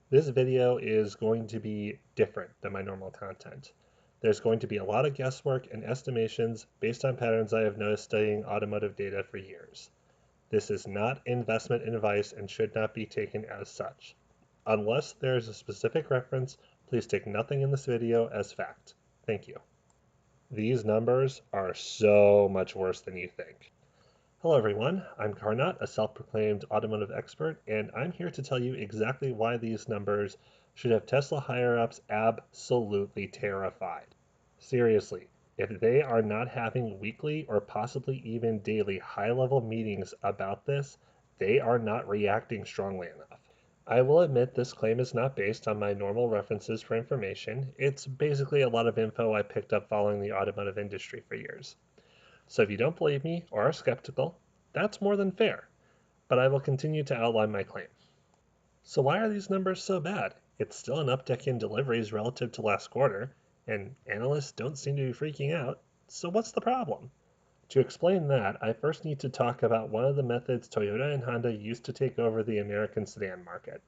This video is going to be different than my normal content. There's going to be a lot of guesswork and estimations based on patterns I have noticed studying automotive data for years. This is not investment advice and should not be taken as such. Unless there is a specific reference, please take nothing in this video as fact. Thank you. These numbers are so much worse than you think. Hello everyone, I'm Car-naught, a self-proclaimed automotive expert, and I'm here to tell you exactly why these numbers should have Tesla higher-ups absolutely terrified. Seriously, if they are not having weekly or possibly even daily high-level meetings about this, they are not reacting strongly enough. I will admit this claim is not based on my normal references for information. It's basically a lot of info I picked up following the automotive industry for years. So if you don't believe me or are skeptical, that's more than fair, but I will continue to outline my claim. So why are these numbers so bad? It's still an uptick in deliveries relative to last quarter, and analysts don't seem to be freaking out, so what's the problem? To explain that, I first need to talk about one of the methods Toyota and Honda used to take over the American sedan market.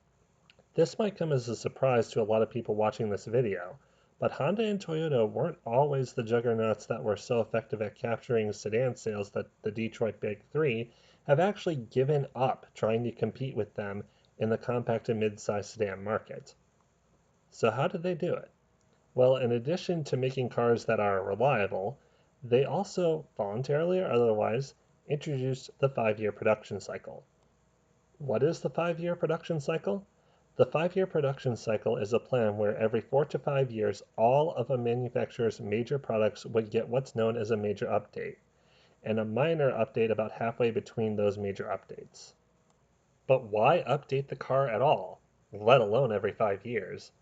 This might come as a surprise to a lot of people watching this video, but Honda and Toyota weren't always the juggernauts that were so effective at capturing sedan sales that the Detroit Big Three have actually given up trying to compete with them in the compact and mid-size sedan market. So how did they do it? Well, in addition to making cars that are reliable, they also, voluntarily or otherwise, introduced the 5-year production cycle. What is the 5-year production cycle? The 5-year production cycle is a plan where every 4 to 5 years, all of a manufacturer's major products would get what's known as a major update, and a minor update about halfway between those major updates. But why update the car at all, let alone every 5 years,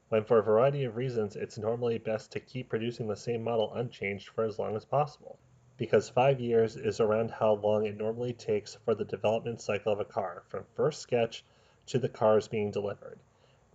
when for a variety of reasons it's normally best to keep producing the same model unchanged for as long as possible? Because 5 years is around how long it normally takes for the development cycle of a car, from first sketch to the cars being delivered.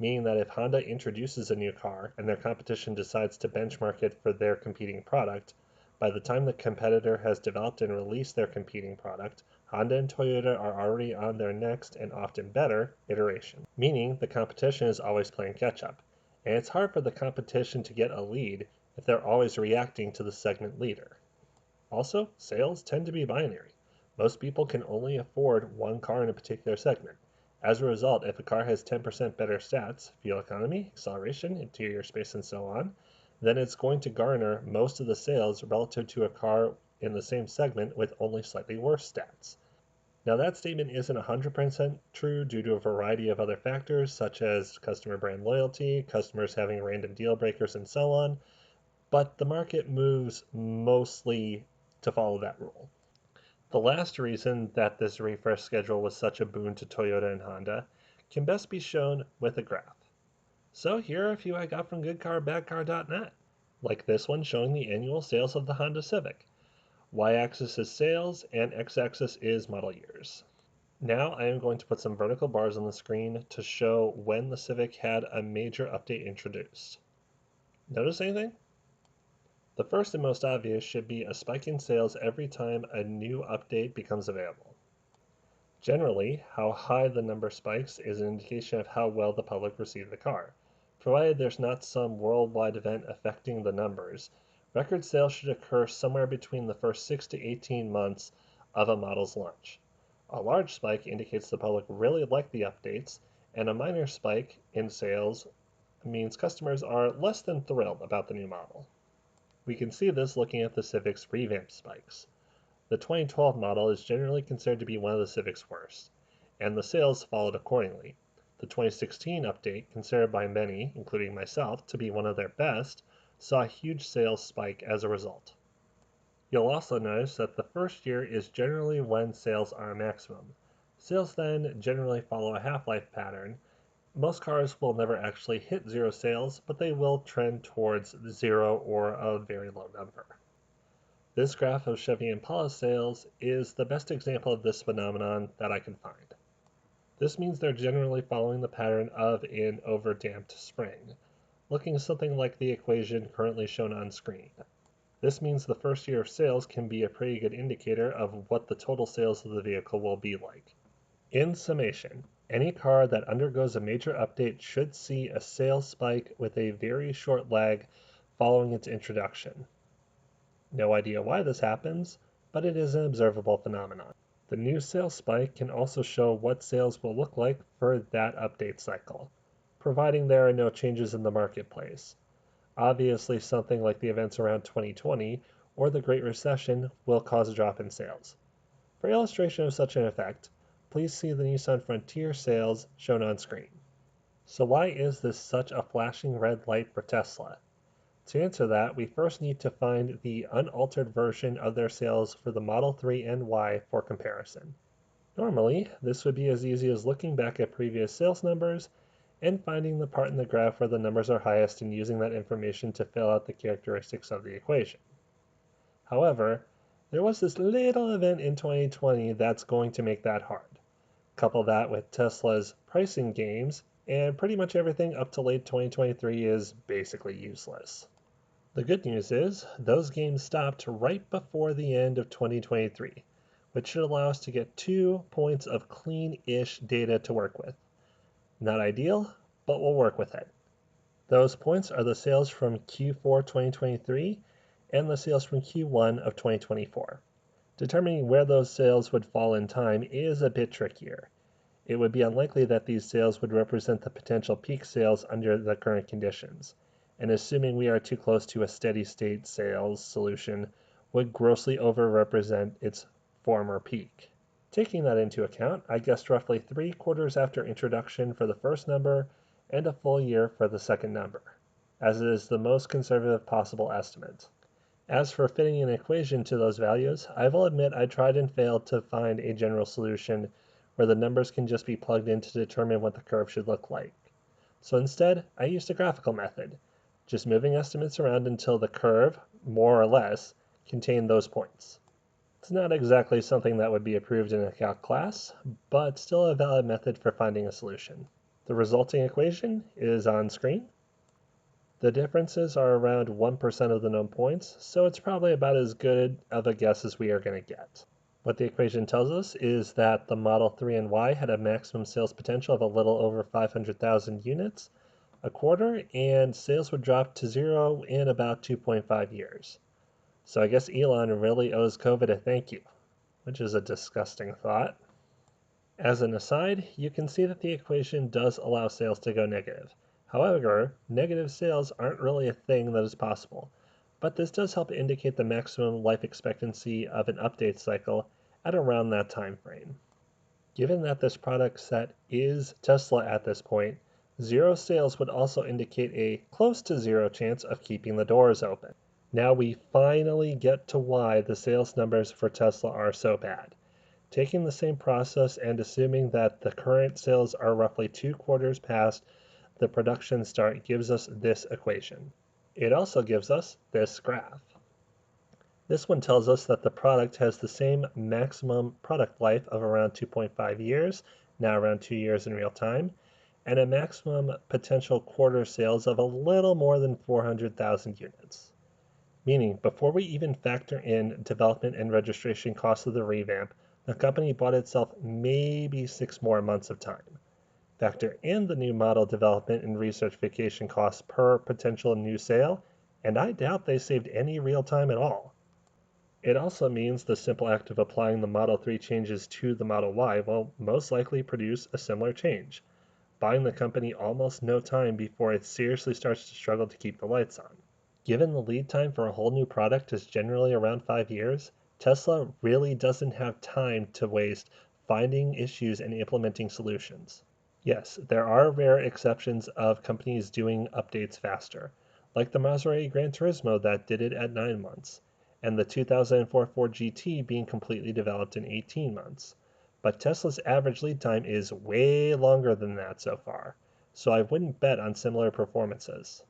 Meaning that if Honda introduces a new car and their competition decides to benchmark it for their competing product, by the time the competitor has developed and released their competing product, Honda and Toyota are already on their next and often better iteration. Meaning the competition is always playing catch up. And it's hard for the competition to get a lead if they're always reacting to the segment leader. Also, sales tend to be binary. Most people can only afford one car in a particular segment. As a result, if a car has 10% better stats, fuel economy, acceleration, interior space, and so on, then it's going to garner most of the sales relative to a car in the same segment with only slightly worse stats. Now that statement isn't 100% true due to a variety of other factors such as customer brand loyalty, customers having random deal breakers, and so on, but the market moves mostly to follow that rule. The last reason that this refresh schedule was such a boon to Toyota and Honda can best be shown with a graph. So here are a few I got from goodcarbadcar.net, like this one showing the annual sales of the Honda Civic. Y-axis is sales and x-axis is model years. Now I am going to put some vertical bars on the screen to show when the Civic had a major update introduced. Notice anything? The first and most obvious should be a spike in sales every time a new update becomes available. Generally, how high the number spikes is an indication of how well the public received the car. Provided there's not some worldwide event affecting the numbers, record sales should occur somewhere between the first 6 to 18 months of a model's launch. A large spike indicates the public really like the updates, and a minor spike in sales means customers are less than thrilled about the new model. We can see this looking at the Civic's revamp spikes. The 2012 model is generally considered to be one of the Civic's worst, and the sales followed accordingly. The 2016 update, considered by many, including myself, to be one of their best, saw a huge sales spike as a result. You'll also notice that the first year is generally when sales are maximum. Sales then generally follow a half-life pattern. Most cars will never actually hit zero sales, but they will trend towards zero or a very low number. This graph of Chevy Impala sales is the best example of this phenomenon that I can find. This means they're generally following the pattern of an overdamped spring, looking something like the equation currently shown on screen. This means the first year of sales can be a pretty good indicator of what the total sales of the vehicle will be like. In summation, Any car that undergoes a major update should see a sales spike with a very short lag following its introduction. No idea why this happens, but it is an observable phenomenon. The new sales spike can also show what sales will look like for that update cycle, providing there are no changes in the marketplace. Obviously, something like the events around 2020 or the Great Recession will cause a drop in sales. For illustration of such an effect, please see the Nissan Frontier sales shown on screen. So why is this such a flashing red light for Tesla? To answer that, we first need to find the unaltered version of their sales for the Model 3 and Y for comparison. Normally, this would be as easy as looking back at previous sales numbers and finding the part in the graph where the numbers are highest and using that information to fill out the characteristics of the equation. However, there was this little event in 2020 that's going to make that hard. Couple that with Tesla's pricing games, and pretty much everything up to late 2023 is basically useless. The good news is, those games stopped right before the end of 2023, which should allow us to get 2 points of clean-ish data to work with. Not ideal, but we'll work with it. Those points are the sales from Q4 2023 and the sales from Q1 of 2024. Determining where those sales would fall in time is a bit trickier. It would be unlikely that these sales would represent the potential peak sales under the current conditions, and assuming we are too close to a steady state sales solution would grossly overrepresent its former peak. Taking that into account, I guessed roughly 3 quarters after introduction for the first number and a full year for the second number, as it is the most conservative possible estimate. As for fitting an equation to those values, I will admit I tried and failed to find a general solution where the numbers can just be plugged in to determine what the curve should look like. So instead, I used a graphical method, just moving estimates around until the curve, more or less, contained those points. It's not exactly something that would be approved in a calc class, but still a valid method for finding a solution. The resulting equation is on screen. The differences are around 1% of the known points, so it's probably about as good of a guess as we are going to get. What the equation tells us is that the Model 3 and Y had a maximum sales potential of a little over 500,000 units a quarter, and sales would drop to zero in about 2.5 years. So I guess Elon really owes COVID a thank you, which is a disgusting thought. As an aside, you can see that the equation does allow sales to go negative. However, negative sales aren't really a thing that is possible, but this does help indicate the maximum life expectancy of an update cycle at around that time frame. Given that this product set is Tesla at this point, zero sales would also indicate a close to zero chance of keeping the doors open. Now we finally get to why the sales numbers for Tesla are so bad. Taking the same process and assuming that the current sales are roughly 2 quarters past the production start gives us this equation. It also gives us this graph. This one tells us that the product has the same maximum product life of around 2.5 years, now around 2 years in real time, and a maximum potential quarter sales of a little more than 400,000 units. Meaning, before we even factor in development and registration costs of the revamp, the company bought itself maybe 6 more months of time. Factor in the new model development and research vacation costs per potential new sale, and I doubt they saved any real time at all. It also means the simple act of applying the Model 3 changes to the Model Y will most likely produce a similar change, buying the company almost no time before it seriously starts to struggle to keep the lights on. Given the lead time for a whole new product is generally around 5 years, Tesla really doesn't have time to waste finding issues and implementing solutions. Yes, there are rare exceptions of companies doing updates faster, like the Maserati Gran Turismo that did it at 9 months, and the 2004 Ford GT being completely developed in 18 months. But Tesla's average lead time is way longer than that so far, so I wouldn't bet on similar performances.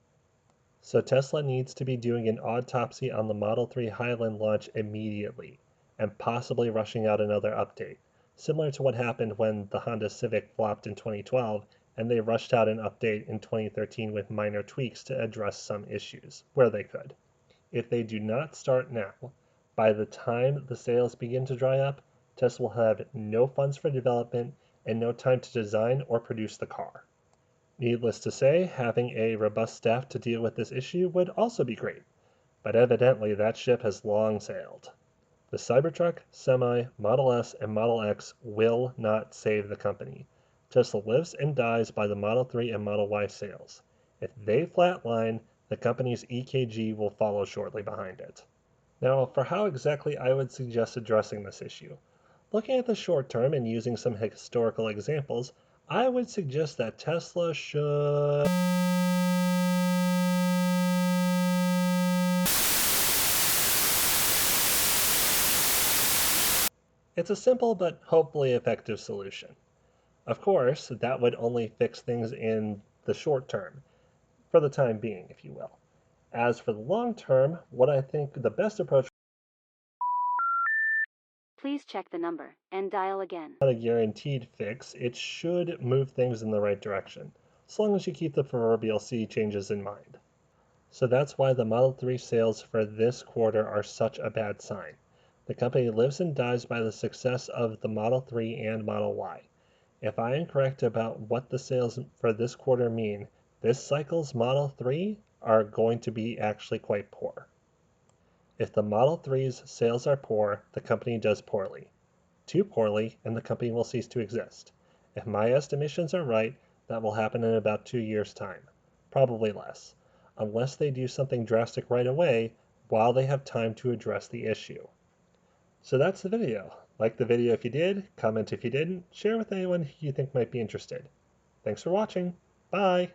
So Tesla needs to be doing an autopsy on the Model 3 Highland launch immediately, and possibly rushing out another update, similar to what happened when the Honda Civic flopped in 2012 and they rushed out an update in 2013 with minor tweaks to address some issues, where they could. If they do not start now, by the time the sales begin to dry up, Tesla will have no funds for development and no time to design or produce the car. Needless to say, having a robust staff to deal with this issue would also be great, but evidently that ship has long sailed. The Cybertruck, Semi, Model S, and Model X will not save the company. Tesla lives and dies by the Model 3 and Model Y sales. If they flatline, the company's EKG will follow shortly behind it. Now, for how exactly I would suggest addressing this issue. Looking at the short term and using some historical examples, I would suggest that Tesla should... It's a simple but hopefully effective solution. Of course, that would only fix things in the short term, for the time being, if you will. As for the long term, what I think the best approach Please check the number and dial again. not a guaranteed fix, it should move things in the right direction, as long as you keep the proverbial sea changes in mind. So that's why the Model 3 sales for this quarter are such a bad sign. The company lives and dies by the success of the Model 3 and Model Y. If I am correct about what the sales for this quarter mean, this cycle's Model 3 are going to be actually quite poor. If the Model 3's sales are poor, the company does poorly. Too poorly, and the company will cease to exist. If my estimations are right, that will happen in about 2 years' time. Probably less. Unless they do something drastic right away while they have time to address the issue. So that's the video. Like the video if you did, comment if you didn't, share with anyone you think might be interested. Thanks for watching. Bye!